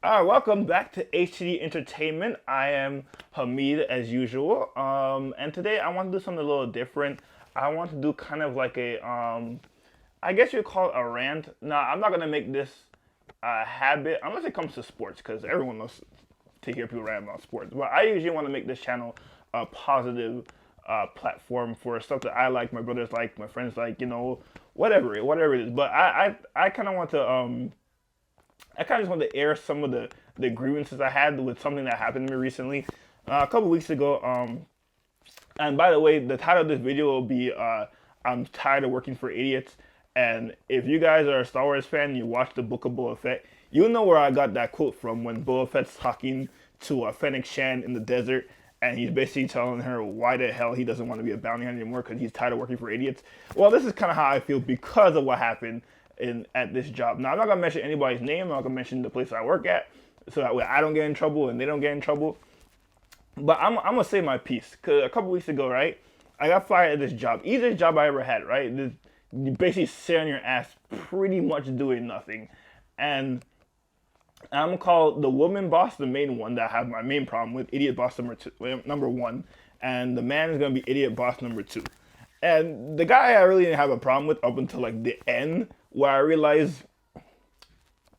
Welcome back to HTD Entertainment. I am Hamid as usual. And today I want to do something a little different. I want to do kind of like I guess you'd call it a rant. Now, I'm not gonna make this a habit unless it comes to sports, because everyone loves to hear people rant about sports. But I usually want to make this channel a positive platform for stuff that I like, my brothers like, my friends like, whatever it is. But I kind of want to I kind of just wanted to air some of the grievances I had with something that happened to me recently. A couple weeks ago, and by the way, the title of this video will be I'm tired of working for idiots. And if you guys are a Star Wars fan, you watch the Book of Boba Fett, you know where I got that quote from when Boba Fett's talking to Fennec Shan in the desert, and he's basically telling her why the hell he doesn't want to be a bounty hunter anymore because he's tired of working for idiots. Well, this is kind of how I feel because of what happened at this job. Now, I'm not gonna mention anybody's name. I'm not gonna mention the place I work at, so that way I don't get in trouble and they don't get in trouble. But I'm gonna say my piece because a couple weeks ago, right, I got fired at this job. Easiest job I ever had, right? You basically sit on your ass, pretty much doing nothing, and I'm gonna call the woman boss the main one that I have my main problem with, idiot boss number one, and the man is gonna be idiot boss number two. And the guy I really didn't have a problem with up until like the end, where I realized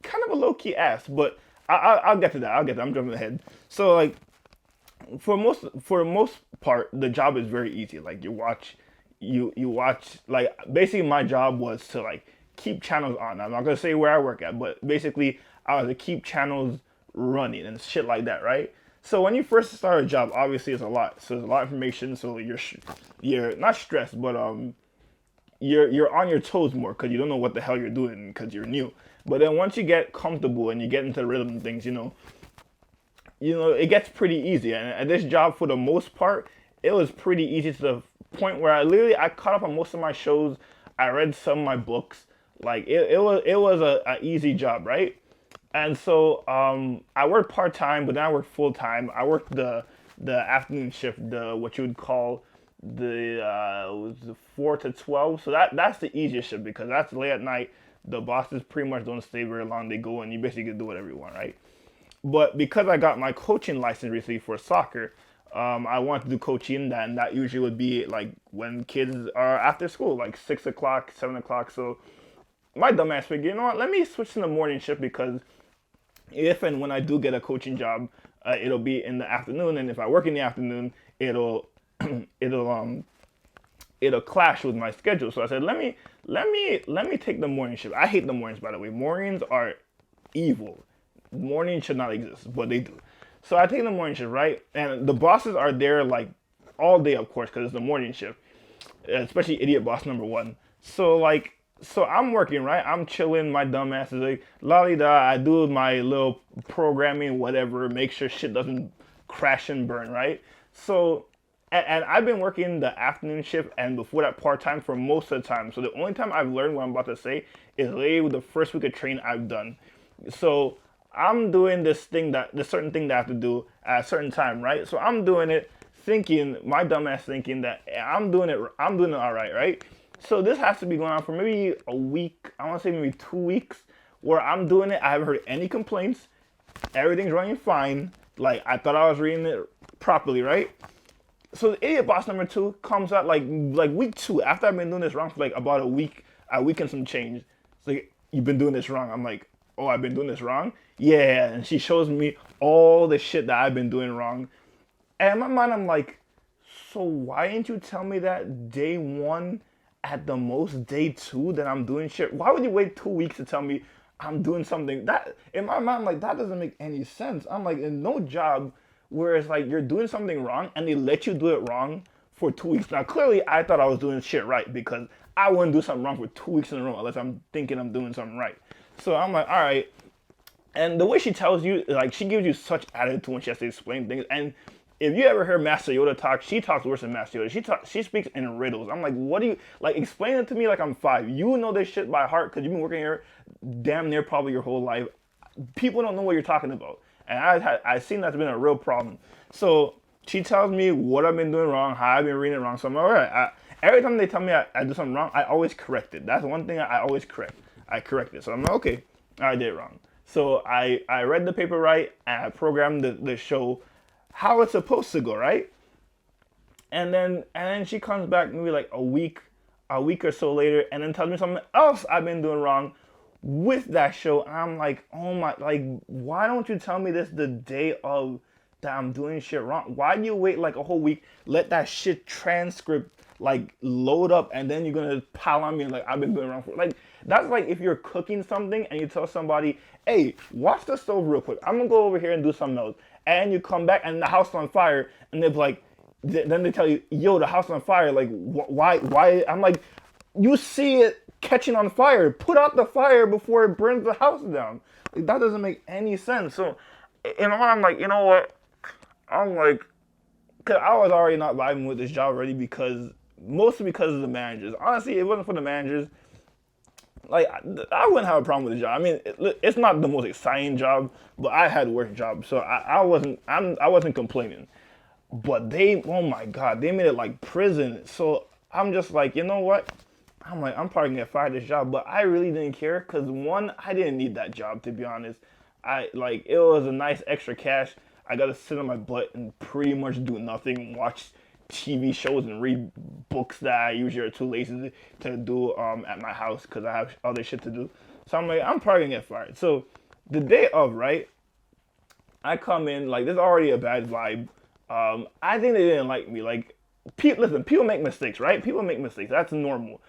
kind of a low key ass. But I'll get to that. I'm jumping ahead. So like for the most part, the job is very easy. Like you watch, like basically my job was to like keep channels on. I'm not gonna say where I work at, but basically I was to keep channels running and shit like that, right? So when you first start a job, obviously it's a lot. So there's a lot of information. So you're not stressed, but you're on your toes more because you don't know what the hell you're doing because you're new. But then once you get comfortable and you get into the rhythm of things, it gets pretty easy. And at this job, for the most part, it was pretty easy to the point where I caught up on most of my shows. I read some of my books. Like it was a easy job, right? And so I worked part time, but then I worked full time. I worked the afternoon shift, the what you would call was the 4 to 12. So that's the easiest shift because that's late at night. The bosses pretty much don't stay very long. They go and you basically can do whatever you want, right? But because I got my coaching license recently for soccer, I wanted to do coaching, and that usually would be like when kids are after school, like 6 o'clock, 7 o'clock. So my dumbass figured, you know what? Let me switch to the morning shift because if and when I do get a coaching job, it'll be in the afternoon, and if I work in the afternoon, it'll it'll clash with my schedule. So I said, let me take the morning shift. I hate the mornings, by the way. Mornings are evil. Mornings should not exist, but they do. So I take the morning shift, right? And the bosses are there like all day, of course, because it's the morning shift, especially idiot boss number one. So I'm working, right? I'm chilling. My dumb ass is like, la di da. I do my little programming, whatever, make sure shit doesn't crash and burn, right? So, and I've been working the afternoon shift and before that part time for most of the time. So the only time I've learned what I'm about to say is literally the first week of training I've done. So I'm doing this certain thing that I have to do at a certain time, right? So I'm doing it thinking, my dumb ass thinking that I'm doing it all right, right? So this has to be going on for maybe a week. I want to say maybe 2 weeks where I'm doing it. I haven't heard any complaints. Everything's running fine. Like I thought I was reading it properly, right? So the idiot boss number two comes out like week two after I've been doing this wrong for like about a week and some change. It's like, you've been doing this wrong. I'm like, oh, I've been doing this wrong? Yeah, and she shows me all the shit that I've been doing wrong. And in my mind, I'm like, so why didn't you tell me that day one, at the most day two, that I'm doing shit? Why would you wait 2 weeks to tell me I'm doing something? That, in my mind, I'm like, that doesn't make any sense. I'm like, in no job where it's like you're doing something wrong and they let you do it wrong for 2 weeks. Now, clearly, I thought I was doing shit right because I wouldn't do something wrong for 2 weeks in a row unless I'm thinking I'm doing something right. So I'm like, all right. And the way she tells you, like, she gives you such attitude when she has to explain things. And if you ever heard Master Yoda talk, she talks worse than Master Yoda. She speaks in riddles. I'm like, what do you, like, explain it to me like I'm 5. You know this shit by heart because you've been working here damn near probably your whole life. People don't know what you're talking about. And I've seen that's been a real problem. So she tells me what I've been doing wrong, how I've been reading it wrong. So I'm like, all right. Every time they tell me I do something wrong, I always correct it. That's one thing I always correct. I correct it. So I'm like, okay, I did it wrong. So I read the paper right, and I programmed the show how it's supposed to go, right? And then she comes back maybe like a week or so later, and then tells me something else I've been doing wrong with that show. And I'm like, oh my, like, why don't you tell me this the day of that I'm doing shit wrong? Why do you wait like a whole week, let that shit transcript like load up, and then you're gonna pile on me like I've been doing wrong for like that's like if you're cooking something and you tell somebody, hey, watch the stove real quick. I'm gonna go over here and do something else, and you come back and the house is on fire, and they're like, then they tell you, yo, the house is on fire. Like, why? I'm like, you see it catching on fire. Put out the fire before it burns the house down. Like, that doesn't make any sense. So, I'm like, you know what? I'm like, cause I was already not vibing with this job already mostly because of the managers. Honestly, if it wasn't for the managers, like I wouldn't have a problem with the job. I mean, it's not the most exciting job, but I had work jobs, so I wasn't complaining. But oh my God, they made it like prison. So I'm just like, you know what? I'm like, I'm probably gonna get fired this job, but I really didn't care because one, I didn't need that job to be honest. It was a nice extra cash. I got to sit on my butt and pretty much do nothing, watch TV shows and read books that I usually are too lazy to do at my house because I have other shit to do. So I'm like, I'm probably gonna get fired. So the day of, right, I come in like there's already a bad vibe. I think they didn't like me. Like, listen, people make mistakes, right? People make mistakes. That's normal.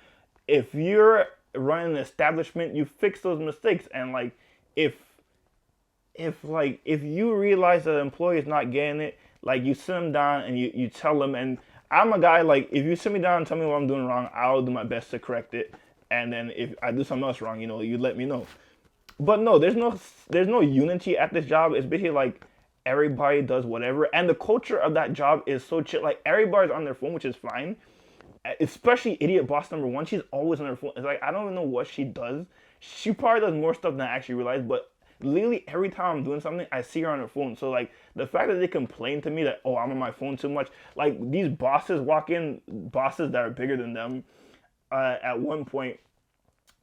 If you're running an establishment, you fix those mistakes. And like, if you realize that the employee is not getting it, like you sit them down and you tell them. And I'm a guy like if you sit me down and tell me what I'm doing wrong, I'll do my best to correct it. And then if I do something else wrong, you let me know. But no, there's no unity at this job. It's basically like everybody does whatever, and the culture of that job is so chill. Like everybody's on their phone, which is fine. Especially idiot boss number one, she's always on her phone. It's like I don't even know what she does. She probably does more stuff than I actually realize, but literally every time I'm doing something, I see her on her phone. So like the fact that they complain to me that oh I'm on my phone too much, like these bosses walk in, bosses that are bigger than them. At one point,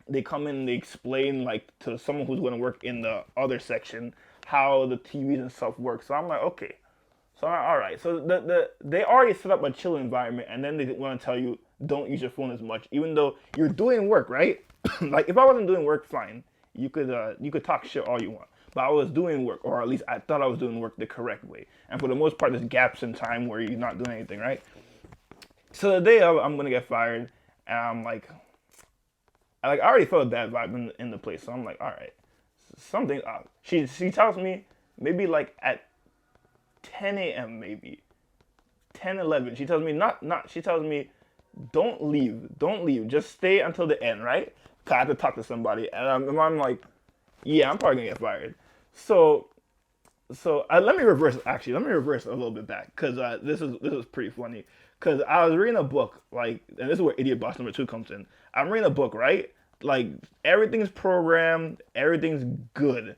they come in and they explain like to someone who's going to work in the other section how the TVs and stuff work. So I'm like, okay. So I'm like, all right. So they already set up a chill environment, and then they want to tell you don't use your phone as much, even though you're doing work, right? Like if I wasn't doing work, fine. You could talk shit all you want, but I was doing work, or at least I thought I was doing work the correct way. And for the most part, there's gaps in time where you're not doing anything, right? So the day of, I'm gonna get fired, and I'm like, I already felt a bad vibe in the place. So I'm like, all right, something up. She tells me maybe like at 10 a.m. maybe 10:11. She tells me she tells me don't leave, just stay until the end, right? 'Cause I have to talk to somebody, and I'm like, yeah, I'm probably gonna get fired. So let me reverse a little bit back because this is pretty funny because I was reading a book like, and this is where idiot boss number two comes in. I'm reading a book, right? Like everything's programmed, everything's good.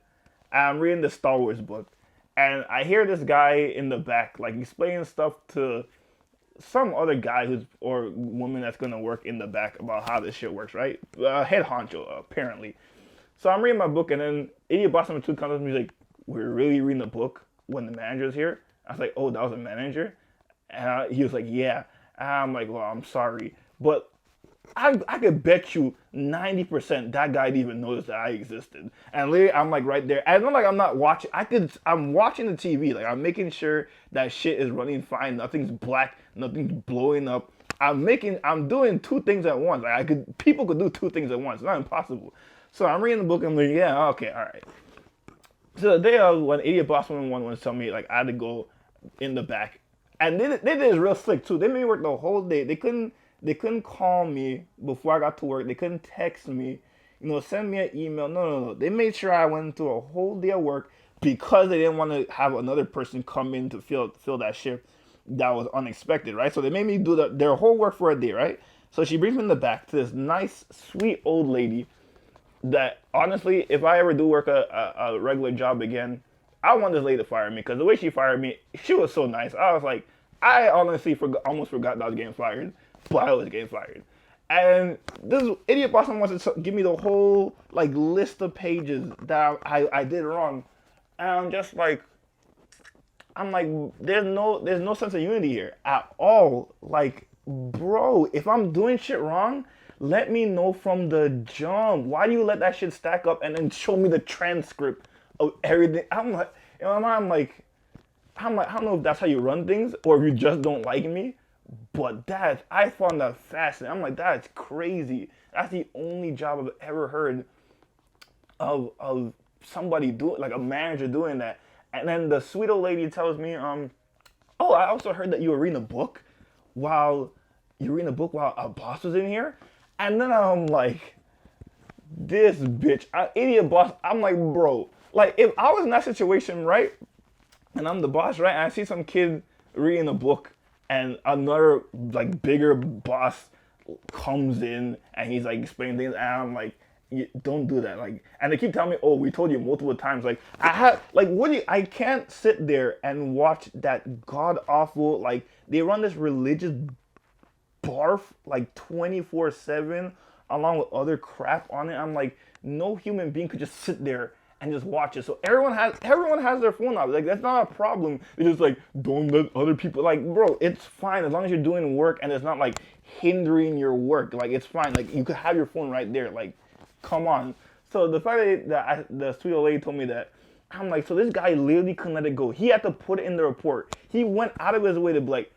I'm reading the Star Wars book, and I hear this guy in the back like explaining stuff to some other guy or woman that's gonna work in the back about how this shit works, right? Head honcho apparently. So I'm reading my book, and then idiot boss number two comes up to me, he's like, we're really reading the book when the manager's here? I was like, oh, that was a manager? And he was like, yeah. And I'm like, well, I'm sorry. But I could bet you 90% that guy didn't even notice that I existed. And literally, I'm like right there. And it's not like I'm not watching. I'm watching the TV. Like I'm making sure that shit is running fine. Nothing's black. Nothing's blowing up. I'm doing two things at once. Like people could do two things at once. It's not impossible. So I'm reading the book and I'm like, yeah, okay, all right. So the day of when idiot boss woman one was telling me like I had to go in the back, and they did this real slick too. They made me work the whole day. They couldn't call me before I got to work. They couldn't text me, send me an email. No. They made sure I went through a whole day of work because they didn't want to have another person come in to fill that shift that was unexpected, right? So they made me do their whole work for a day, right? So she brings me in the back to this nice, sweet old lady that honestly, if I ever do work a regular job again, I want this lady to fire me because the way she fired me, she was so nice. I was like, I honestly almost forgot that I was getting fired, but I was getting fired. And this idiot boss wants to give me the whole like list of pages that I did wrong, and I'm like, there's no sense of unity here at all. Like, bro, if I'm doing shit wrong, let me know from the jump. Why do you let that shit stack up and then show me the transcript of everything? I'm like, you know, I'm like, I don't know if that's how you run things or if you just don't like me, but I found that fascinating. I'm like, that's crazy. That's the only job I've ever heard of somebody doing, like a manager doing that. And then the sweet old lady tells me, oh, I also heard that you were reading a book while a boss was in here. And then I'm like, this bitch, idiot boss. I'm like, bro, like if I was in that situation, right, and I'm the boss, right, and I see some kid reading a book, and another like bigger boss comes in and he's like explaining things, and I'm like, don't do that. Like, and they keep telling me, oh, we told you multiple times. Like, I can't sit there and watch that god awful, like, they run this religious barf like 24/7 along with other crap on it. I'm like, no human being could just sit there and just watch it. So everyone has their phone out. Like, that's not a problem. It's just like, don't let other people, like, bro, it's fine as long as you're doing work and it's not like hindering your work. Like, it's fine. Like, you could have your phone right there. Like, come on. So the fact that the sweet old lady told me that, I'm like, so this guy literally couldn't let it go. He had to put it in the report. He went out of his way to be like,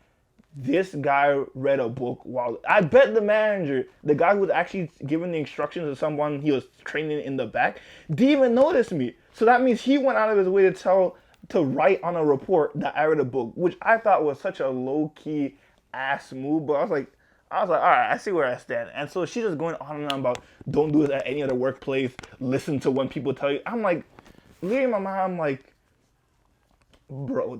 this guy read a book while, I bet the manager, the guy who was actually giving the instructions to someone he was training in the back, didn't even notice me. So that means he went out of his way to write on a report that I read a book, which I thought was such a low key ass move. But I was like, all right, I see where I stand. And so she's just going on and on about, don't do this at any other workplace. Listen to when people tell you. I'm like, leaving my mind, I'm like, bro,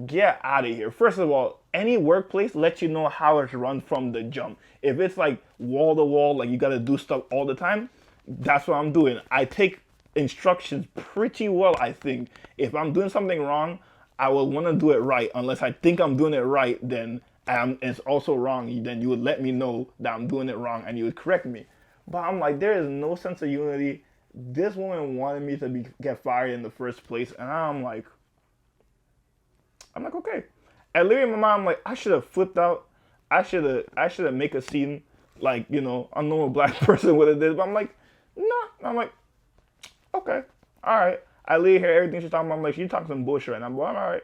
get out of here. First of all, any workplace lets you know how it's run from the jump. If it's like wall to wall, like you gotta do stuff all the time, that's what I'm doing. I take instructions pretty well, I think. If I'm doing something wrong, I will want to do it right. Unless I think I'm doing it right, then it's also wrong. Then you would let me know that I'm doing it wrong and you would correct me. But I'm like, there is no sense of unity. This woman wanted me to get fired in the first place, and I'm like, okay. And literally in my mind, I'm like, I should have flipped out. I should have make a scene like, you know, a normal black person would have did. But I'm like, no. I'm like, okay, all right. I leave here, everything she's talking about. I'm like, she's talking some bullshit right now, but I'm all right.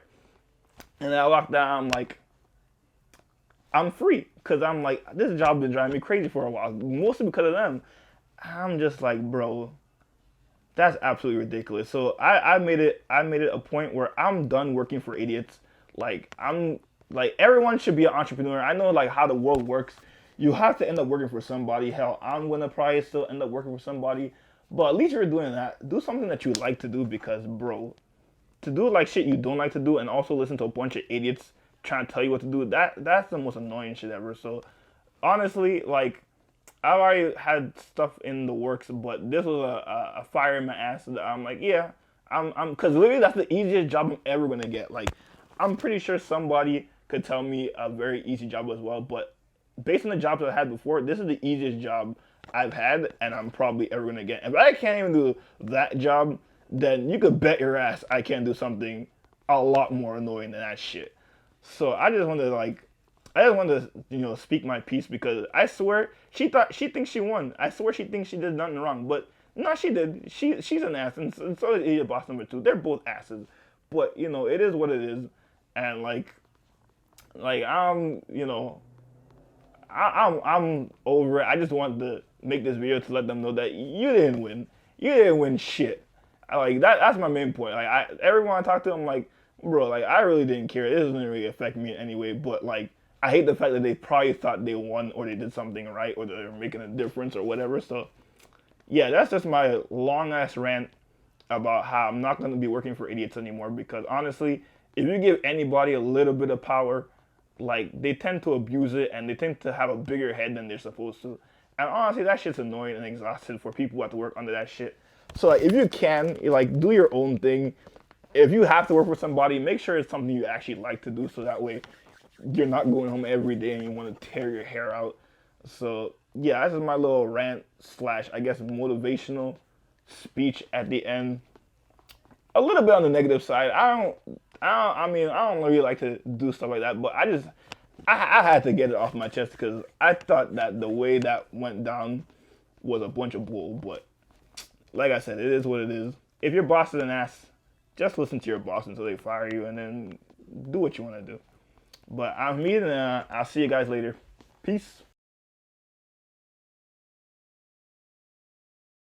And then I walk down, I'm like, I'm free. Because I'm like, this job been driving me crazy for a while. Mostly because of them. I'm just like, bro, that's absolutely ridiculous. So I made it a point where I'm done working for idiots. Like, I'm like, everyone should be an entrepreneur. I know like how the world works. You have to end up working for somebody. Hell, I'm gonna probably still end up working for somebody. But at least you're doing that. Do something that you like to do, because bro, to do like shit you don't like to do and also listen to a bunch of idiots trying to tell you what to do, that's the most annoying shit ever. So honestly, like, I've already had stuff in the works, but this was a fire in my ass that I'm like, yeah, I'm because literally that's the easiest job I'm ever gonna get. Like, I'm pretty sure somebody could tell me a very easy job as well, but based on the jobs I had before, this is the easiest job I've had, and I'm probably ever gonna get. If I can't even do that job, then you could bet your ass I can do something a lot more annoying than that shit. So I just wanted to speak my piece, because I swear she thinks she won. I swear she thinks she did nothing wrong, but no, she did. She's an ass, and so is idiot boss number 2. They're both asses, but you know, it is what it is, and I'm I'm over it. I just wanted to make this video to let them know that you didn't win. You didn't win shit. Like, that's my main point. Like, everyone I talk to, I'm like, bro, like, I really didn't care. It doesn't really affect me in any way, but like, I hate the fact that they probably thought they won or they did something right or they're making a difference or whatever. So yeah, that's just my long ass rant about how I'm not going to be working for idiots anymore, because honestly, if you give anybody a little bit of power, like, they tend to abuse it and they tend to have a bigger head than they're supposed to. And honestly, that shit's annoying and exhausting for people who have to work under that shit. So like, if you can, like, do your own thing. If you have to work for somebody, make sure it's something you actually like to do, so that way you're not going home every day and you want to tear your hair out. So yeah, this is my little rant slash I guess motivational speech at the end. A little bit on the negative side. I don't really like to do stuff like that, but I had to get it off my chest because I thought that the way that went down was a bunch of bull. But like I said, it is what it is. If your boss is an ass, just listen to your boss until they fire you, and then do what you want to do. But I'm me, and I'll see you guys later. Peace.